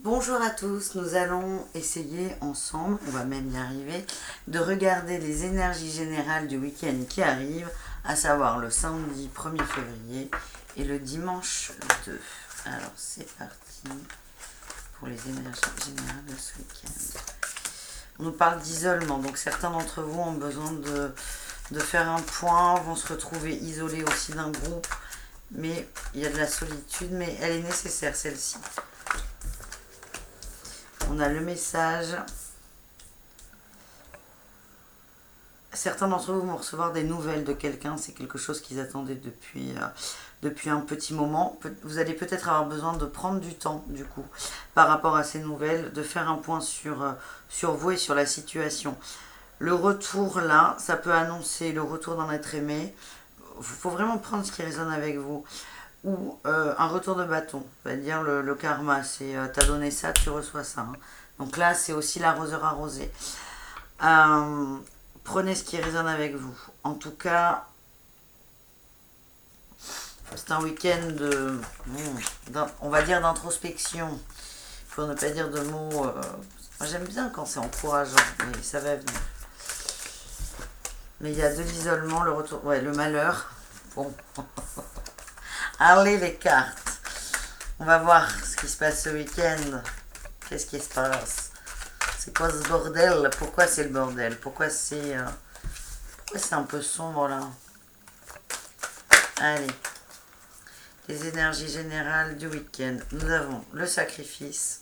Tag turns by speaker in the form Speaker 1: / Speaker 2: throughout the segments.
Speaker 1: Bonjour à tous, nous allons essayer ensemble, on va même y arriver, de regarder les énergies générales du week-end qui arrive, à savoir le samedi 1er février et le dimanche 2. Alors c'est parti pour les énergies générales de ce week-end. On nous parle d'isolement, donc certains d'entre vous ont besoin de faire un point, vont se retrouver isolés aussi d'un groupe, mais il y a de la solitude, mais elle est nécessaire celle-ci. On a le message. Certains d'entre vous vont recevoir des nouvelles de quelqu'un. C'est quelque chose qu'ils attendaient depuis un petit moment. Vous allez peut-être avoir besoin de prendre du temps, du coup, par rapport à ces nouvelles, de faire un point sur vous et sur la situation. Le retour, là, ça peut annoncer le retour d'un être aimé. Il faut vraiment prendre ce qui résonne avec vous. Ou un retour de bâton, c'est-à-dire le karma, c'est t'as donné ça, tu reçois ça. Hein. Donc là, c'est aussi l'arroseur arrosé. Prenez ce qui résonne avec vous. En tout cas, c'est un week-end on va dire d'introspection, pour ne pas dire de mots. Moi, j'aime bien quand c'est encourageant, mais ça va venir. Mais il y a de l'isolement, le retour, ouais, le malheur. Bon. Allez les cartes. On va voir ce qui se passe ce week-end. Qu'est-ce qui se passe? C'est quoi ce bordel? Pourquoi c'est le bordel? Pourquoi c'est un peu sombre là? Allez. Les énergies générales du week-end. Nous avons le sacrifice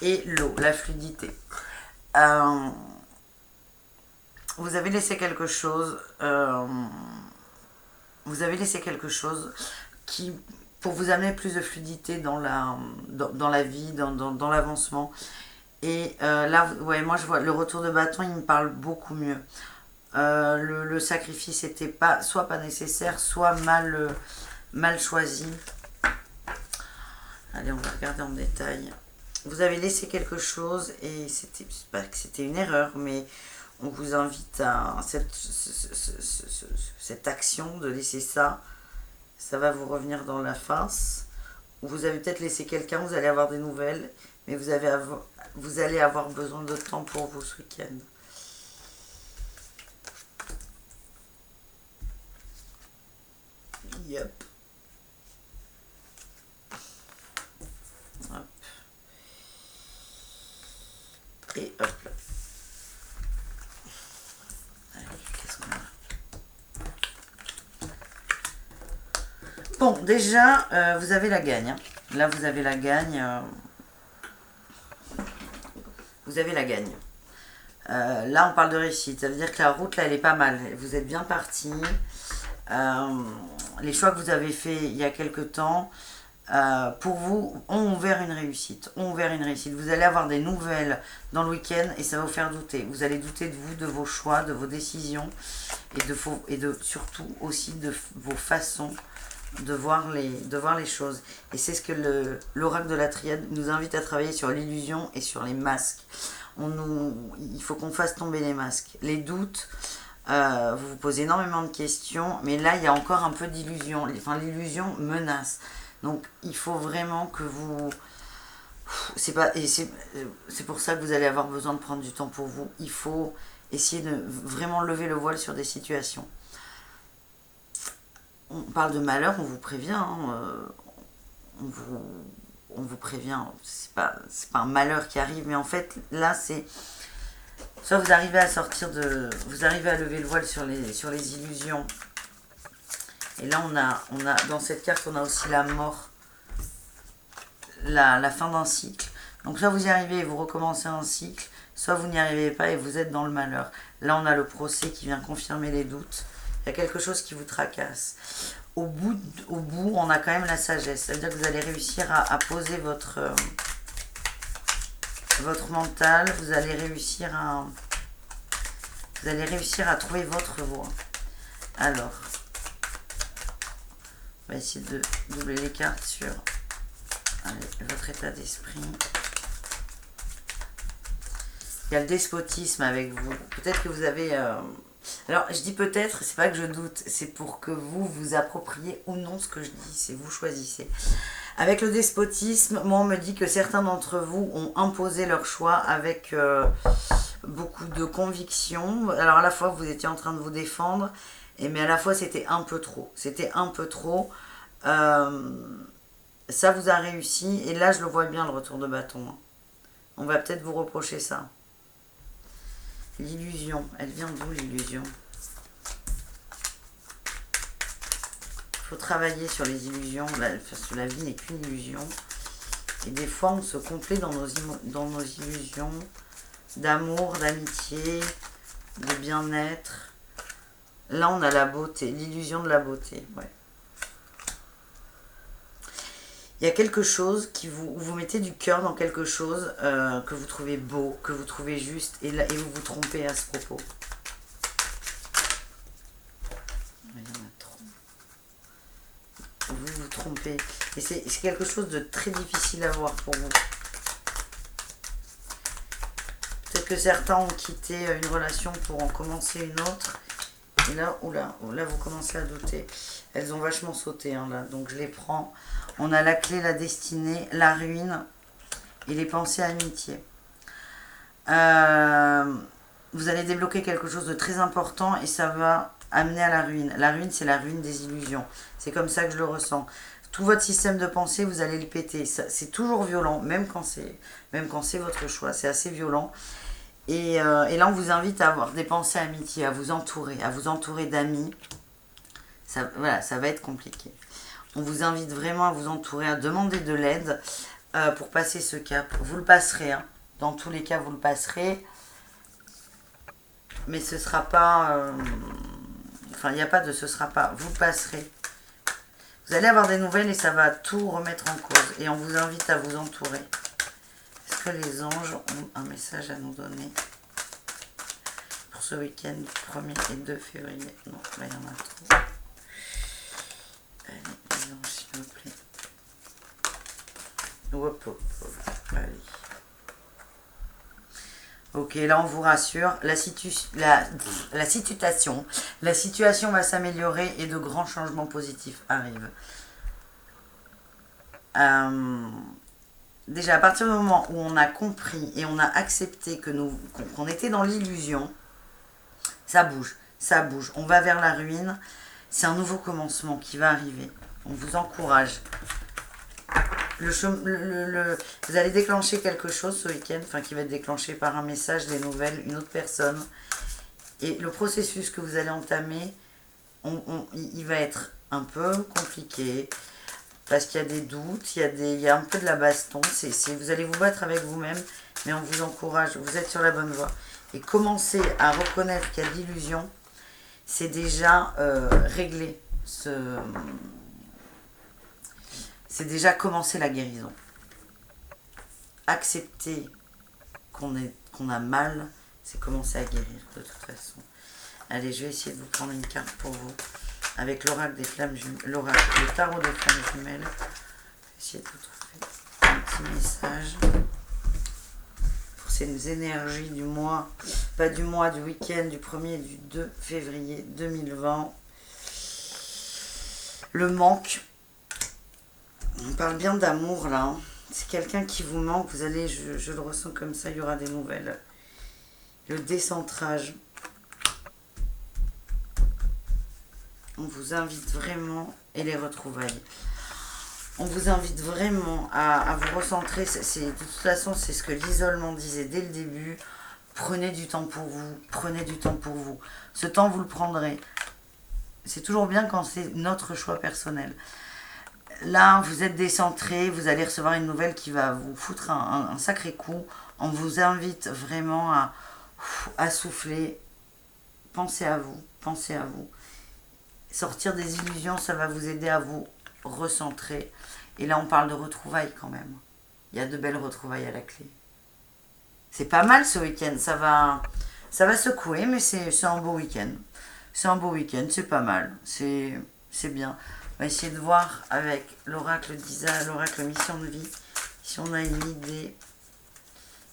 Speaker 1: et l'eau, la fluidité. Vous avez laissé quelque chose. Vous avez laissé quelque chose qui, pour vous amener plus de fluidité dans la vie, dans l'avancement. Et là, ouais, moi je vois le retour de bâton, il me parle beaucoup mieux. Le sacrifice était soit pas nécessaire, soit mal choisi. Allez, on va regarder en détail. Vous avez laissé quelque chose et c'était pas que c'était une erreur, mais on vous invite à cette action de laisser ça. Ça va vous revenir dans la face. Vous avez peut-être laissé quelqu'un, vous allez avoir des nouvelles, mais vous allez avoir besoin de temps pour vous ce week-end. Yep. Hop. Et hop là. Bon, déjà, vous avez la gagne. Hein. Là, vous avez la gagne. Vous avez la gagne. Là, on parle de réussite. Ça veut dire que la route, là, elle est pas mal. Vous êtes bien parti. Les choix que vous avez faits il y a quelque temps, pour vous, ont ouvert une réussite. Vous allez avoir des nouvelles dans le week-end et ça va vous faire douter. Vous allez douter de vous, de vos choix, de vos décisions et surtout aussi de vos façons de voir les choses. Et c'est ce que l'oracle de la triade nous invite à travailler sur l'illusion et sur les masques. Il faut qu'on fasse tomber les masques. Les doutes, vous vous posez énormément de questions, mais là il y a encore un peu d'illusion. Enfin, l'illusion menace. Donc il faut vraiment que vous... C'est pour ça que vous allez avoir besoin de prendre du temps pour vous. Il faut essayer de vraiment lever le voile sur des situations. On parle de malheur, on vous prévient. Hein, on vous prévient. C'est pas un malheur qui arrive, mais en fait, là, c'est... Soit vous arrivez à vous arrivez à lever le voile sur les illusions. Et là, on a dans cette carte, on a aussi la mort. La fin d'un cycle. Donc soit vous y arrivez et vous recommencez un cycle, soit vous n'y arrivez pas et vous êtes dans le malheur. Là, on a le procès qui vient confirmer les doutes. Il y a quelque chose qui vous tracasse. Au bout, on a quand même la sagesse. Ça veut dire que vous allez réussir à poser votre mental. Vous allez réussir à trouver votre voie. Alors, on va essayer de doubler les cartes sur votre état d'esprit. Il y a le despotisme avec vous. Peut-être que vous avez... Alors, je dis peut-être, c'est pas que je doute, c'est pour que vous vous appropriez ou non ce que je dis, c'est vous choisissez. Avec le despotisme, moi on me dit que certains d'entre vous ont imposé leur choix avec beaucoup de conviction. Alors à la fois vous étiez en train de vous défendre, mais à la fois c'était un peu trop. C'était un peu trop. Ça vous a réussi et là je le vois bien le retour de bâton. On va peut-être vous reprocher ça. L'illusion, elle vient d'où l'illusion? Il faut travailler sur les illusions, parce que la vie n'est qu'une illusion. Et des fois on se complaît dans nos illusions d'amour, d'amitié, de bien-être. Là on a la beauté, l'illusion de la beauté, ouais. Il y a quelque chose qui vous mettez du cœur dans quelque chose que vous trouvez beau, que vous trouvez juste, et vous vous trompez à ce propos. Il y en a trop. Vous vous trompez. Et c'est quelque chose de très difficile à voir pour vous. Peut-être que certains ont quitté une relation pour en commencer une autre. Et là, oula, vous commencez à douter. Elles ont vachement sauté, hein, là. Donc je les prends. On a la clé, la destinée, la ruine et les pensées amitié. Vous allez débloquer quelque chose de très important et ça va amener à la ruine. La ruine, c'est la ruine des illusions. C'est comme ça que je le ressens. Tout votre système de pensée, vous allez le péter. C'est toujours violent, même quand c'est votre choix. C'est assez violent. Et là, on vous invite à avoir des pensées amitié, à vous entourer d'amis. Voilà, ça va être compliqué. On vous invite vraiment à vous entourer, à demander de l'aide pour passer ce cap. Vous le passerez, hein. Dans tous les cas, vous le passerez. Mais ce sera pas... Enfin, il n'y a pas de ce sera pas. Vous le passerez. Vous allez avoir des nouvelles et ça va tout remettre en cause. Et on vous invite à vous entourer. Est-ce que les anges ont un message à nous donner pour ce week-end 1er et 2 février? Non, là, il y en a trop. Allez, les anges, s'il vous plaît. Hop, hop, hop. Allez. Ok, là on vous rassure, la situation va s'améliorer et de grands changements positifs arrivent. Déjà à partir du moment où on a compris et on a accepté qu'on était dans l'illusion, ça bouge, on va vers la ruine, c'est un nouveau commencement qui va arriver, on vous encourage. Vous allez déclencher quelque chose ce week-end, qui va être déclenché par un message, des nouvelles, une autre personne. Et le processus que vous allez entamer, il va être un peu compliqué, parce qu'il y a des doutes, il y a un peu de la baston. Vous allez vous battre avec vous-même, mais on vous encourage, vous êtes sur la bonne voie. Et commencer à reconnaître qu'il y a de l'illusion, c'est déjà régler c'est déjà commencer la guérison. Accepter qu'on a mal, c'est commencer à guérir de toute façon. Allez, je vais essayer de vous prendre une carte pour vous. Avec l'oracle des flammes jumelles, le tarot des flammes jumelles. Je vais essayer de vous trouver un petit message pour ces énergies du mois, pas du mois, du week-end, du 1er et du 2 février 2020. Le manque. On parle bien d'amour là, hein. C'est quelqu'un qui vous manque, vous allez, je le ressens comme ça, il y aura des nouvelles. Le décentrage. On vous invite vraiment, et les retrouvailles. On vous invite vraiment à vous recentrer. De toute façon, c'est ce que l'isolement disait dès le début. Prenez du temps pour vous, prenez du temps pour vous. Ce temps, vous le prendrez. C'est toujours bien quand c'est notre choix personnel. Là, vous êtes décentré, vous allez recevoir une nouvelle qui va vous foutre un sacré coup. On vous invite vraiment à souffler. Pensez à vous, pensez à vous. Sortir des illusions, ça va vous aider à vous recentrer. Et là, on parle de retrouvailles quand même. Il y a de belles retrouvailles à la clé. C'est pas mal ce week-end, ça va secouer, mais c'est un beau week-end. C'est un beau week-end, c'est pas mal, c'est bien. On va essayer de voir avec l'oracle d'Isa, l'oracle mission de vie, si on a une idée,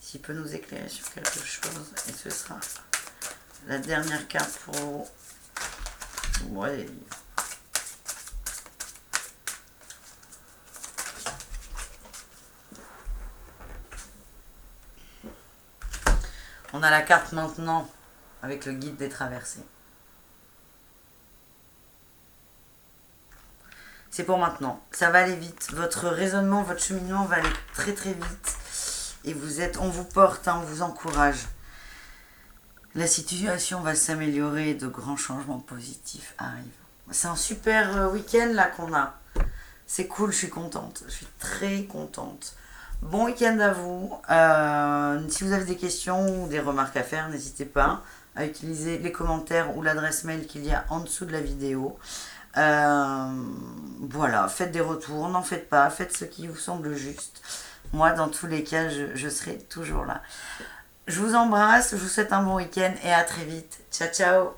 Speaker 1: s'il peut nous éclairer sur quelque chose. Et ce sera la dernière carte pour vous. Ouais. On a la carte maintenant avec le guide des traversées. C'est pour maintenant. Ça va aller vite. Votre raisonnement, votre cheminement va aller très très vite. Et on vous porte, on vous encourage. La situation va s'améliorer, de grands changements positifs arrivent. C'est un super week-end là qu'on a. C'est cool, je suis contente. Je suis très contente. Bon week-end à vous. Si vous avez des questions ou des remarques à faire, n'hésitez pas à utiliser les commentaires ou l'adresse mail qu'il y a en dessous de la vidéo. Voilà, faites des retours, n'en faites pas, faites ce qui vous semble juste. Moi, dans tous les cas, je serai toujours là. Je vous embrasse, je vous souhaite un bon week-end et à très vite. Ciao, ciao!